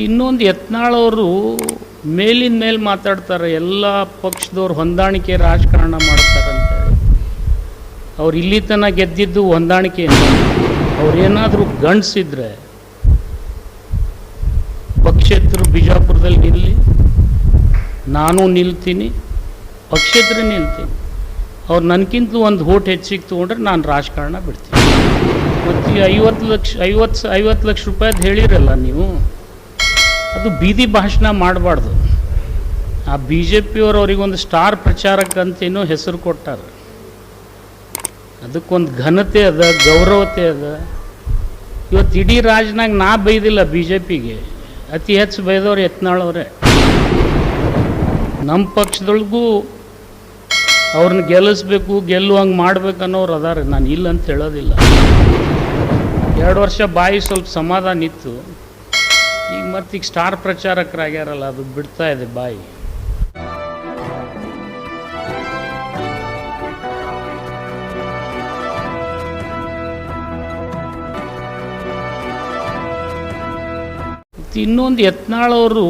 ಇನ್ನೊಂದು ಯತ್ನಾಳ್ ಅವರು ಮೇಲಿನ ಮೇಲೆ ಮಾತಾಡ್ತಾರೆ, ಎಲ್ಲ ಪಕ್ಷದವ್ರು ಹೊಂದಾಣಿಕೆ ರಾಜಕಾರಣ ಮಾಡ್ತಾರಂತೇಳಿ. ಅವ್ರು ಇಲ್ಲಿ ತನಕ ಗೆದ್ದಿದ್ದು ಹೊಂದಾಣಿಕೆಯಿಂದ. ಅವ್ರೇನಾದರೂ ಗಂಡಸಿದ್ರೆ ಪಕ್ಷೇತರು ಬಿಜಾಪುರದಲ್ಲಿ ನಿಲ್ಲಿ, ನಾನು ನಿಲ್ತೀನಿ, ಪಕ್ಷೇತರ ನಿಲ್ತೀನಿ. ಅವ್ರು ನನಗಿಂತಲೂ ಒಂದು ಓಟ್ ಹೆಚ್ಚಿಗೆ ತೊಗೊಂಡ್ರೆ ನಾನು ರಾಜಕಾರಣ ಬಿಡ್ತೀನಿ. ಮತ್ತು 50 ಲಕ್ಷ ರೂಪಾಯಿದು ಹೇಳಿರಲ್ಲ ನೀವು, ಅದು ಬೀದಿ ಭಾಷಣ ಮಾಡಬಾರ್ದು. ಆ ಬಿ ಜೆ ಪಿಯವರು ಅವರಿಗೊಂದು ಸ್ಟಾರ್ ಪ್ರಚಾರಕ್ಕಂತೇನೋ ಹೆಸರು ಕೊಟ್ಟಾರೆ. ಅದಕ್ಕೊಂದು ಘನತೆ ಅದ, ಗೌರವತೆ ಅದ. ಇವತ್ತು ಇಡೀ ರಾಜ್ಯನಾಗ ನಾ ಬೈದಿಲ್ಲ ಬಿ ಜೆ ಪಿಗೆ, ಅತಿ ಹೆಚ್ಚು ಬೈದವ್ರು ಯತ್ನಾಳವ್ರೆ. ನಮ್ಮ ಪಕ್ಷದೊಳಗೂ ಅವ್ರನ್ನ ಗೆಲ್ಲಿಸ್ಬೇಕು, ಗೆಲ್ಲುವಂಗೆ ಮಾಡ್ಬೇಕು ಅನ್ನೋರು ಅದಾರೆ. ನಾನು ಇಲ್ಲ ಅಂತ ಹೇಳೋದಿಲ್ಲ. 2 ವರ್ಷ ಬಾಯಿ ಸ್ವಲ್ಪ ಸಮಾಧಾನ ಇತ್ತು. ಈಗ ಮತ್ತೀಗ ಸ್ಟಾರ್ ಪ್ರಚಾರಕರಾಗ್ಯಾರಲ್ಲ, ಅದು ಬಿಡ್ತಾ ಇದೆ ಬಾಯಿ. ಇನ್ನೊಂದು ಯತ್ನಾಳ್ ಅವರು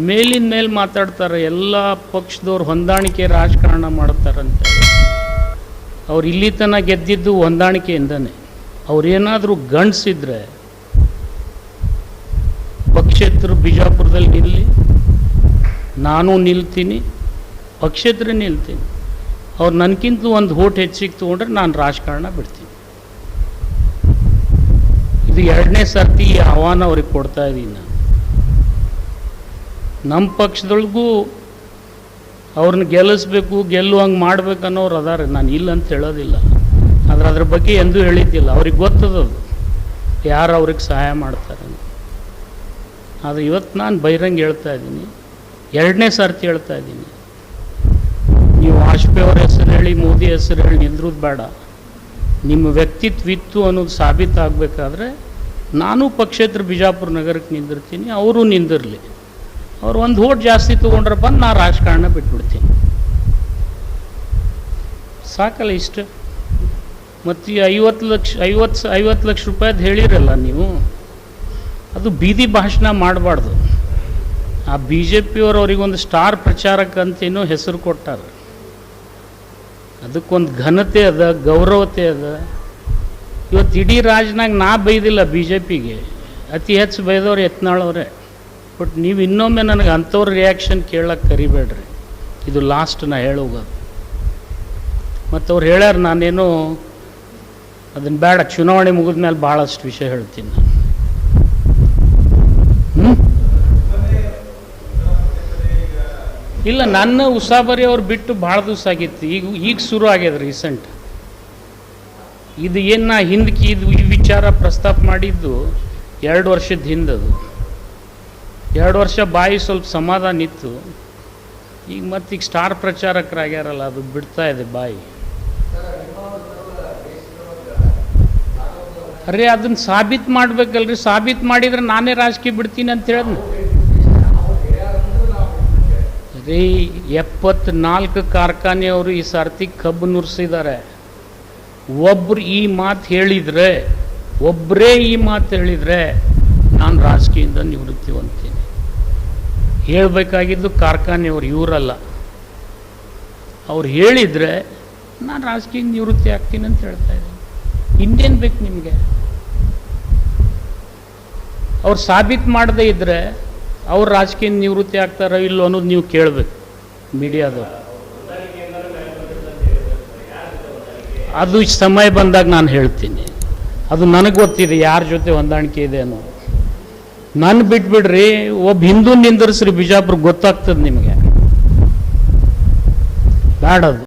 ಮೇಲಿನ ಮೇಲೆ ಮಾತಾಡ್ತಾರೆ, ಎಲ್ಲ ಪಕ್ಷದವ್ರು ಹೊಂದಾಣಿಕೆ ರಾಜಕಾರಣ ಮಾಡ್ತಾರಂತೇಳಿ. ಅವ್ರು ಇಲ್ಲಿ ತನಕ ಗೆದ್ದಿದ್ದು ಹೊಂದಾಣಿಕೆಯಿಂದನೇ. ಅವ್ರೇನಾದರೂ ಗಂಡಸಿದ್ರೆ ಪಕ್ಷೇತರು ಬಿಜಾಪುರದಲ್ಲಿ ನಿಲ್ಲಿ, ನಾನು ನಿಲ್ತೀನಿ, ಪಕ್ಷೇತರ ನಿಲ್ತೀನಿ. ಅವ್ರು ನನಗಿಂತಲೂ ಒಂದು ಓಟ್ ಹೆಚ್ಚಿಗೆ ತೊಗೊಂಡ್ರೆ ನಾನು ರಾಜಕಾರಣ ಬಿಡ್ತೀನಿ. ಇದು 2ನೇ ಸರ್ತಿ ಈ ಆಹ್ವಾನ ಅವ್ರಿಗೆ ಕೊಡ್ತಾ ಇದ್ದೀನಿ ನಾನು. ನಮ್ಮ ಪಕ್ಷದೊಳಗೂ ಅವ್ರನ್ನ ಗೆಲ್ಲಿಸ್ಬೇಕು, ಗೆಲ್ಲುವಂಗೆ ಮಾಡ್ಬೇಕು ಅನ್ನೋರು ಅದಾರೆ. ನಾನು ಇಲ್ಲ ಅಂತ ಹೇಳೋದಿಲ್ಲ. ಆದರೆ ಅದ್ರ ಬಗ್ಗೆ ಎಂದೂ ಹೇಳಿದ್ದಿಲ್ಲ. ಅವ್ರಿಗೆ ಗೊತ್ತದದು ಯಾರು ಅವ್ರಿಗೆ ಸಹಾಯ ಮಾಡ್ತಾರೆ ಅಂತ. ಆದರೆ ಇವತ್ತು ನಾನು ಬಹಿರಂಗ ಹೇಳ್ತಾ ಇದ್ದೀನಿ, 2ನೇ ಸರ್ತಿ ಹೇಳ್ತಾ ಇದ್ದೀನಿ. ನೀವು ವಾಜಪೇಯಿ ಅವ್ರ ಹೆಸರು ಹೇಳಿ, ಮೋದಿ ಹೆಸರು ಹೇಳಿ ನಿಂದ್ರದ್ದು ಬೇಡ. ನಿಮ್ಮ ವ್ಯಕ್ತಿತ್ವ ಇತ್ತು ಅನ್ನೋದು ಸಾಬೀತಾಗಬೇಕಾದ್ರೆ ನಾನು ಪಕ್ಷೇತರ ಬಿಜಾಪುರ ನಗರಕ್ಕೆ ನಿಂದಿರ್ತೀನಿ, ಅವರು ನಿಂದಿರಲಿ. ಅವ್ರು ಒಂದು ಓಟ್ ಜಾಸ್ತಿ ತೊಗೊಂಡ್ರಪ್ಪ ನಾ ರಾಜಕಾರಣ ಬಿಟ್ಬಿಡ್ತೀನಿ. ಸಾಕಲ್ಲ ಇಷ್ಟ. ಮತ್ತು ಈ 50 ಲಕ್ಷ ರೂಪಾಯಿದು ಹೇಳಿರಲ್ಲ ನೀವು, ಅದು ಬೀದಿ ಭಾಷಣ ಮಾಡಬಾರ್ದು. ಆ ಬಿ ಜೆ ಪಿಯವರು ಅವರಿಗೊಂದು ಸ್ಟಾರ್ ಪ್ರಚಾರಕ್ಕಂತೇನೋ ಹೆಸರು ಕೊಟ್ಟಾರೆ. ಅದಕ್ಕೊಂದು ಘನತೆ ಅದ, ಗೌರವತೆ ಅದ. ಇವತ್ತು ಇಡೀ ರಾಜ್ಯನಾಗ ನಾ ಬೈದಿಲ್ಲ ಬಿ ಜೆ ಪಿಗೆ, ಅತಿ ಹೆಚ್ಚು ಬೈದವ್ರು ಯತ್ನಾಳವ್ರೆ. ಬಟ್ ನೀವು ಇನ್ನೊಮ್ಮೆ ನನಗೆ ಅಂಥವ್ರ ರಿಯಾಕ್ಷನ್ ಕೇಳಕ್ಕೆ ಕರಿಬೇಡ್ರಿ. ಇದು ಲಾಸ್ಟ್ ನಾ ಹೇಳೋಗೋದು. ಮತ್ತು ಅವ್ರು ಹೇಳ್ಯಾರ, ನಾನೇನು ಅದನ್ನು ಬೇಡ, ಚುನಾವಣೆ ಮುಗಿದ ಮೇಲೆ ಭಾಳಷ್ಟು ವಿಷಯ ಹೇಳ್ತೀನಿ ನಾನು. ಇಲ್ಲ, ನನ್ನ ಉಸಾಬರಿ ಅವ್ರು ಬಿಟ್ಟು ಭಾಳ ದಿವಸ ಆಗಿತ್ತು. ಈಗ ಶುರು ಆಗ್ಯದ ರೀಸೆಂಟ್. ಇದು ಏನು ನಾ ಹಿಂದಕ್ಕೆ ಈ ವಿಚಾರ ಪ್ರಸ್ತಾಪ ಮಾಡಿದ್ದು 2 ವರ್ಷದ ಹಿಂದದು. 2 ವರ್ಷ ಬಾಯಿ ಸ್ವಲ್ಪ ಸಮಾಧಾನ ಇತ್ತು. ಈಗ ಮತ್ತೀಗ ಸ್ಟಾರ್ ಪ್ರಚಾರಕರಾಗ್ಯಾರಲ್ಲ, ಅದು ಬಿಡ್ತಾ ಇದೆ ಬಾಯಿ. ಅರೆ ಅದನ್ನು ಸಾಬೀತು ಮಾಡಬೇಕಲ್ರಿ. ಸಾಬೀತು ಮಾಡಿದರೆ ನಾನೇ ರಾಜಕೀಯ ಬಿಡ್ತೀನಿ ಅಂತ ಹೇಳಿದ್ನ ರೀ. 74 ಕಾರ್ಖಾನೆಯವರು ಈ ಸರ್ತಿ ಕಬ್ಬು ನುರಿಸಿದ್ದಾರೆ. ಒಬ್ಬರು ಈ ಮಾತು ಹೇಳಿದರೆ, ಒಬ್ಬರೇ ಈ ಮಾತು ಹೇಳಿದರೆ ನಾನು ರಾಜಕೀಯದಿಂದ ನಿವೃತ್ತಿ ಹೊಂದ್ತೀನಿ. ಹೇಳಬೇಕಾಗಿದ್ದು ಕಾರ್ಖಾನೆಯವರು, ಇವರಲ್ಲ. ಅವ್ರು ಹೇಳಿದರೆ ನಾನು ರಾಜಕೀಯ ನಿವೃತ್ತಿ ಆಗ್ತೀನಿ ಅಂತ ಹೇಳ್ತಾ ಇದ್ದೀನಿ. ಇನ್ನೇನು ಬೇಕು ನಿಮಗೆ? ಅವ್ರು ಸಾಬೀತು ಮಾಡದೇ ಇದ್ದರೆ ಅವ್ರು ರಾಜಕೀಯ ನಿವೃತ್ತಿ ಆಗ್ತಾರೋ ಇಲ್ಲೋ ಅನ್ನೋದು ನೀವು ಕೇಳಬೇಕು ಮೀಡಿಯಾದವ್ರು. ಅದು ಸಮಯ ಬಂದಾಗ ನಾನು ಹೇಳ್ತೀನಿ. ಅದು ನನಗೆ ಗೊತ್ತಿದೆ ಯಾರ ಜೊತೆ ಹೊಂದಾಣಿಕೆ ಇದೆ ಅನ್ನೋದು. ನನ್ನ ಬಿಟ್ಬಿಡ್ರಿ, ಒಬ್ಬ ಹಿಂದೂ ನಿಂದಿರಿಸ್ರಿ ಬಿಜಾಪುರ, ಗೊತ್ತಾಗ್ತದೆ ನಿಮಗೆ. ಬೇಡದು.